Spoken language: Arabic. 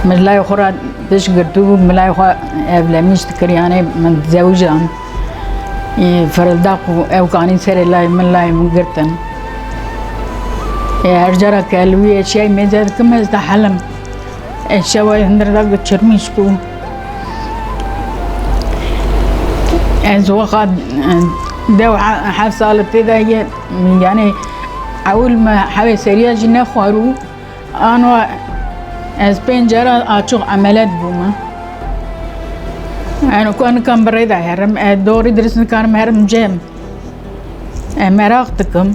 ملاي أخرى تشقرتو ملاي أخرى أبلميش تكرياني من تزوجان فرداقو أو كاني سر الله من الله مقرتن أرجع كالوية شيء مزاد كم استحلم الشواي هندر داق تشرميشكو أزواج دو حصل كذا يعني أول ما حاول سريع جنا خارو أنا از بنجرة أشوف عملت بوما أنا كان بريدة هرم دوري درسنا كان مهرم جيم مراقتكم